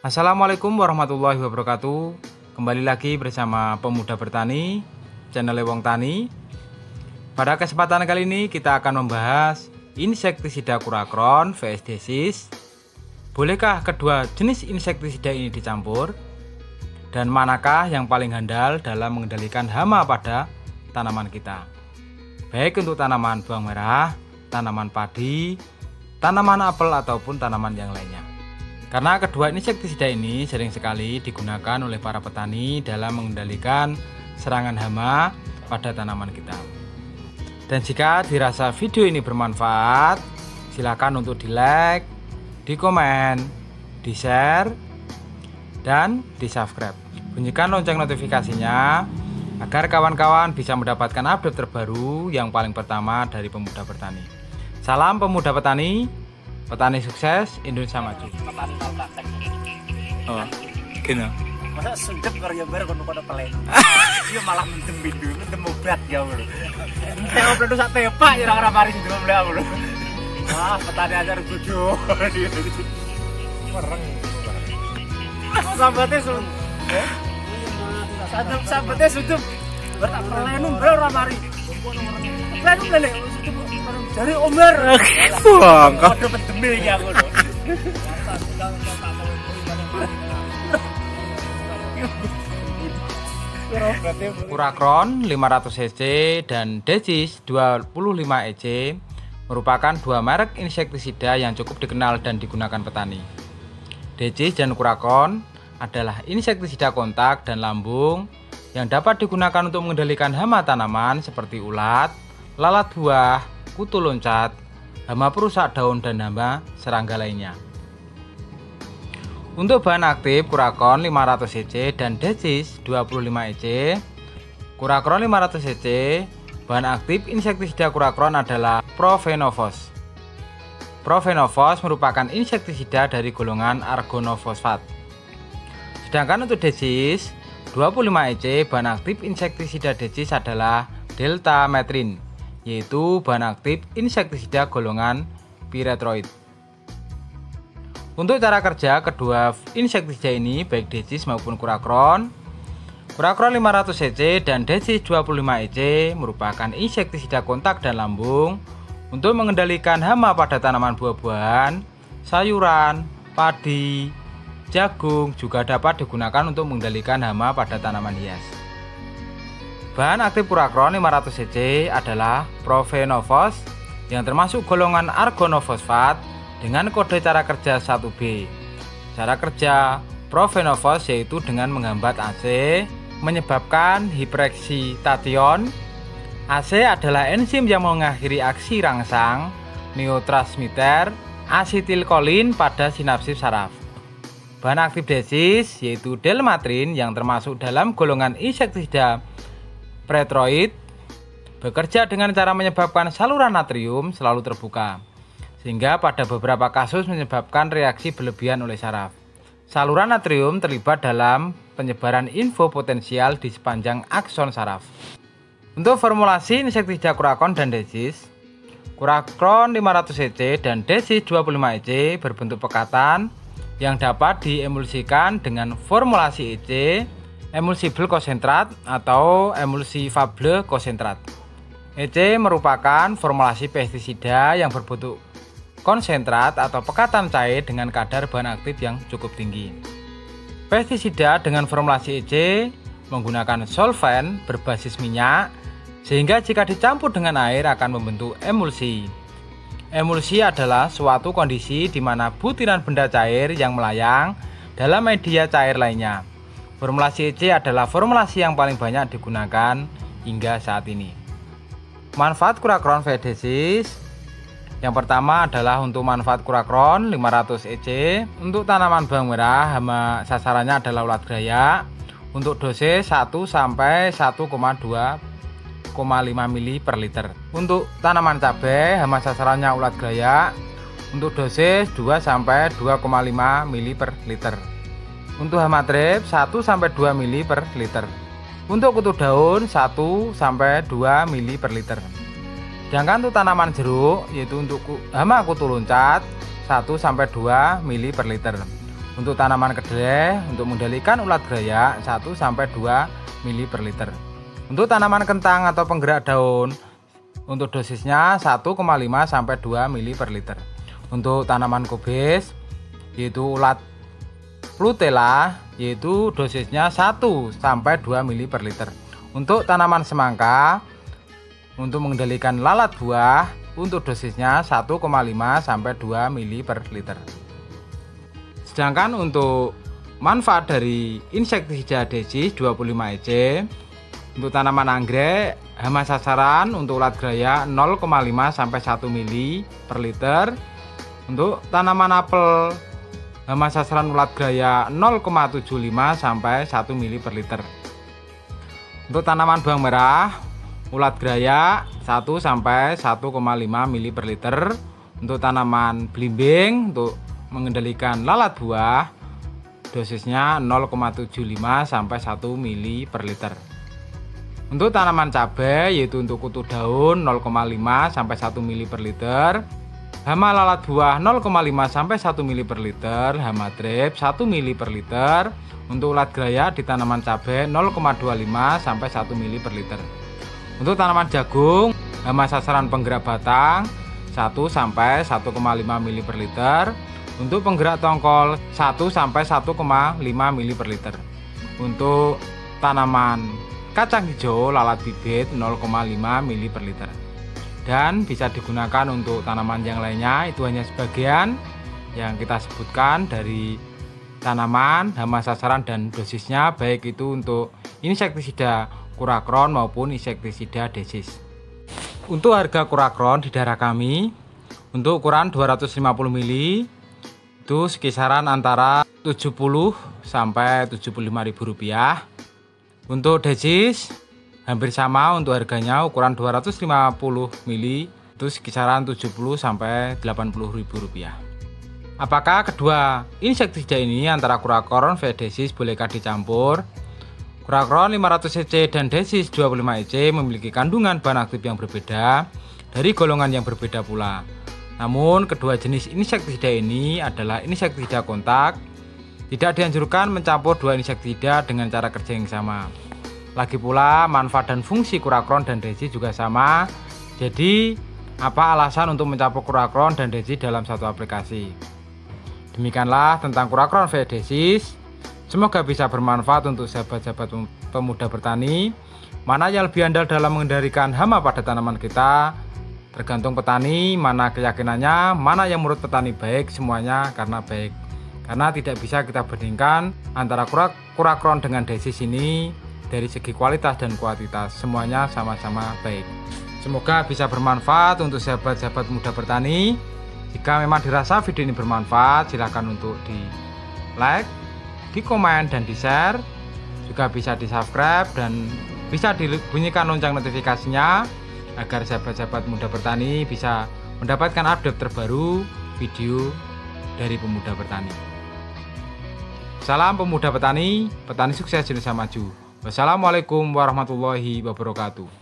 Assalamualaikum warahmatullahi wabarakatuh. Kembali lagi bersama Pemuda Bertani, channel Wong Tani. Pada kesempatan kali ini kita akan membahas insektisida Kurakron vs Desis. Bolehkah kedua jenis insektisida ini dicampur? Dan manakah yang paling handal dalam mengendalikan hama pada tanaman kita? Baik untuk tanaman bawang merah, tanaman padi, tanaman apel ataupun tanaman yang lainnya. Karena kedua insektisida ini sering sekali digunakan oleh para petani dalam mengendalikan serangan hama pada tanaman kita. Dan jika dirasa video ini bermanfaat, silakan untuk di-like, di-komen, di-share, dan di-subscribe. Bunyikan lonceng notifikasinya agar kawan-kawan bisa mendapatkan update terbaru yang paling pertama dari Pemuda Bertani. Salam Pemuda Petani, petani sukses, Indonesia maju. Oh, gini. Masa sedep karo ya bar kono-kono pelen. Dia malah mendem bindu, mendem obat ya lho. Kayak obat sak tepak ya ora mari ndem lho aku lho. Wah, petani ajar bodoh. Mereng. Sambate sun. Sambate sudup. Bar tak pelenum bar ora mari. Pelenum lele. Dari Omar. Bang, kok mendem iki aku lho. Kurakron 500 cc dan Desis 25 EC merupakan dua merek insektisida yang cukup dikenal dan digunakan petani. Desis dan Kurakron adalah insektisida kontak dan lambung yang dapat digunakan untuk mengendalikan hama tanaman seperti ulat, lalat buah, kutu loncat, hama perusak daun dan hama serangga lainnya. Untuk bahan aktif Kurakron 500 cc dan Desis 25 EC. Kurakron 500 cc, bahan aktif insektisida Kurakron adalah Profenofos. Profenofos merupakan insektisida dari golongan argonofosfat. Sedangkan untuk Desis 25 EC, bahan aktif insektisida Desis adalah Deltametrin, yaitu bahan aktif insektisida golongan piretroid. Untuk cara kerja kedua insektisida ini baik Desis maupun Kurakron 500 cc dan Desis 25 EC merupakan insektisida kontak dan lambung untuk mengendalikan hama pada tanaman buah-buahan, sayuran, padi, jagung, juga dapat digunakan untuk mengendalikan hama pada tanaman hias. Bahan aktif Kurakron 500 cc adalah Profenofos yang termasuk golongan argonofosfat dengan kode cara kerja 1B. Cara kerja Profenofos yaitu dengan menghambat AC, menyebabkan hipereksitation. AC adalah enzim yang mengakhiri aksi rangsang neurotransmitter asetilkolin pada sinapsis saraf. Bahan aktif Desis yaitu Delmatrin yang termasuk dalam golongan insektisida piretroid, bekerja dengan cara menyebabkan saluran natrium selalu terbuka, sehingga pada beberapa kasus menyebabkan reaksi berlebihan oleh saraf. Saluran natrium terlibat dalam penyebaran info potensial di sepanjang akson saraf. Untuk formulasi insektisida Kurakron dan Desis, Kurakron 500 cc dan Desis 25 EC berbentuk pekatan yang dapat diemulsikan dengan formulasi EC, emulsible konsentrat atau emulsifable konsentrat. EC merupakan formulasi pestisida yang berbentuk konsentrat atau pekatan cair dengan kadar bahan aktif yang cukup tinggi. Pestisida dengan formulasi EC menggunakan solvent berbasis minyak, sehingga jika dicampur dengan air akan membentuk emulsi. Emulsi adalah suatu kondisi di mana butiran benda cair yang melayang dalam media cair lainnya. Formulasi EC adalah formulasi yang paling banyak digunakan hingga saat ini. Manfaat Kurakron vs Desis. Yang pertama adalah untuk manfaat Kurakron 500 EC untuk tanaman bawang merah, hama sasarannya adalah ulat graya. Untuk dosis 1 sampai 1,5 mili per liter. Untuk tanaman cabai, hama sasarannya ulat graya. Untuk dosis 2 sampai 2,5 mili per liter. Untuk hama trip 1 sampai 2 mili per liter. Untuk kutu daun 1 sampai 2 mili per liter. Sedangkan untuk tanaman jeruk yaitu untuk hama kutu loncat 1 sampai 2 mili per liter. Untuk tanaman kedelai, untuk mengendalikan ulat gerayak 1-2 ml per liter. Untuk tanaman kentang atau penggerak daun, untuk dosisnya 1,5-2 ml per liter. Untuk tanaman kubis, yaitu ulat Flutella, yaitu dosisnya 1-2 ml per liter. Untuk tanaman semangka, untuk mengendalikan lalat buah, untuk dosisnya 1,5-2 ml per liter. Sedangkan untuk manfaat dari insektisida Decis 25 EC, untuk tanaman anggrek, hama sasaran untuk ulat gerayak 0,5-1 ml per liter. Untuk tanaman apel, hama sasaran ulat gerayak 0,75-1 ml per liter. Untuk tanaman bawang merah, ulat gerayak 1-1,5 ml per liter. Untuk tanaman belimbing, untuk mengendalikan lalat buah, dosisnya 0,75-1 ml per liter. Untuk tanaman cabai, yaitu untuk kutu daun 0,5-1 ml per liter, hama lalat buah 0,5-1 ml per liter, hama trip 1 ml per liter. Untuk ulat gerayak di tanaman cabai 0,25-1 ml per liter. Untuk tanaman jagung, hama sasaran penggerak batang 1-1,5 ml per liter. Untuk penggerak tongkol 1-1,5 ml per liter. Untuk tanaman kacang hijau lalat bibit 0,5 ml per liter. Dan bisa digunakan untuk tanaman yang lainnya. Itu hanya sebagian yang kita sebutkan dari tanaman, hama sasaran dan dosisnya, baik itu untuk insektisida Kurakron maupun insektisida Decis. Untuk harga Kurakron di daerah kami, untuk ukuran 250 ml itu sekisaran antara Rp70.000-Rp75.000. Untuk Decis hampir sama, untuk harganya ukuran 250 ml itu sekisaran Rp70.000-Rp80.000. Apakah kedua insektisida ini antara Kurakron vs Decis bolehkah dicampur? Kurakron 500 EC dan Decis 25 EC memiliki kandungan bahan aktif yang berbeda dari golongan yang berbeda pula. Namun kedua jenis insektisida ini adalah insektisida kontak. Tidak dianjurkan mencampur dua insektisida dengan cara kerja yang sama. Lagi pula manfaat dan fungsi Kurakron dan Decis juga sama. Jadi apa alasan untuk mencampur Kurakron dan Decis dalam satu aplikasi? Demikianlah tentang Kurakron vs Decis. Semoga bisa bermanfaat untuk sahabat-sahabat pemuda bertani. Mana yang lebih andal dalam mengendalikan hama pada tanaman kita, tergantung petani, mana keyakinannya, mana yang menurut petani baik, semuanya karena baik. Karena tidak bisa kita bandingkan antara Kurakron dengan Decis ini dari segi kualitas dan kuantitas, semuanya sama-sama baik. Semoga bisa bermanfaat untuk sahabat-sahabat muda bertani. Jika memang dirasa video ini bermanfaat, silahkan untuk di like, di komen dan di share. Juga bisa di subscribe dan bisa dibunyikan lonceng notifikasinya agar sahabat-sahabat muda bertani bisa mendapatkan update terbaru video dari pemuda bertani. Salam pemuda petani, petani sukses Indonesia maju. Wassalamualaikum warahmatullahi wabarakatuh.